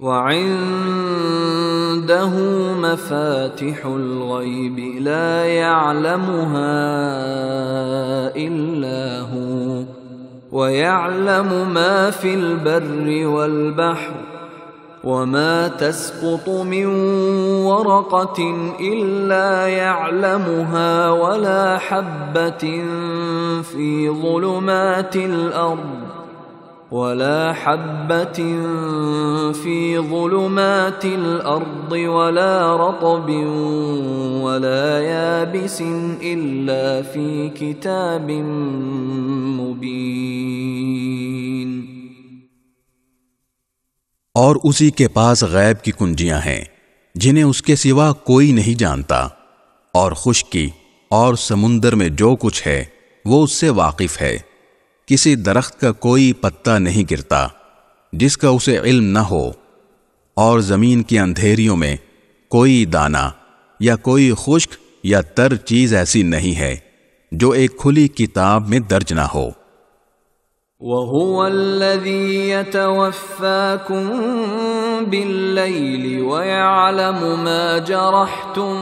وعنده مفاتح الغيب لا يعلمها إلا هو ويعلم ما في البر والبحر وما تسقط من ورقة إلا يعلمها ولا حبة في ظلمات الأرض ولا رطب ولا يابس إلا في كتاب مبين۔ اور اسی کے پاس غیب کی کنجیاں ہیں جنہیں اس کے سوا کوئی نہیں جانتا، اور خشکی اور سمندر میں جو کچھ ہے وہ اس سے واقف ہے۔ کسی درخت کا کوئی پتا نہیں گرتا جس کا اسے علم نہ ہو، اور زمین کی اندھیریوں میں کوئی دانہ یا کوئی خشک یا تر چیز ایسی نہیں ہے جو ایک کھلی کتاب میں درج نہ ہو۔ وَهُوَ الَّذِي يَتَوَفَّاكُم بِاللَّيْلِ وَيَعْلَمُ مَا جَرَحْتُم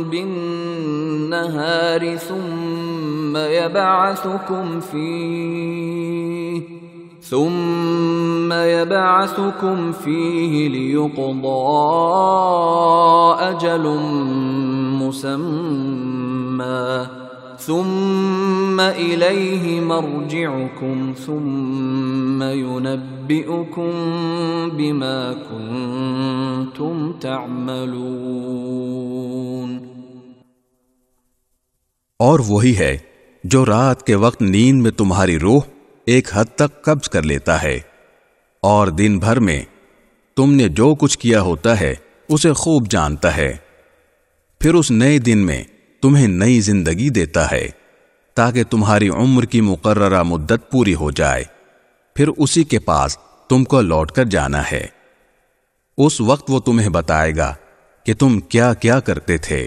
بِالنَّهَارِ ثُمَّ يَبْعَثُكُمْ فِيهِ لِيُقْضَى أَجَلٌ مُّسَمًّى ثم إليه مرجعكم ثم ينبئكم بما كنتم تعملون۔ اور وہی ہے جو رات کے وقت نیند میں تمہاری روح ایک حد تک قبض کر لیتا ہے، اور دن بھر میں تم نے جو کچھ کیا ہوتا ہے اسے خوب جانتا ہے، پھر اس نئے دن میں تمہیں نئی زندگی دیتا ہے تاکہ تمہاری عمر کی مقررہ مدت پوری ہو جائے، پھر اسی کے پاس تم کو لوٹ کر جانا ہے۔ اس وقت وہ تمہیں بتائے گا کہ تم کیا کیا کرتے تھے۔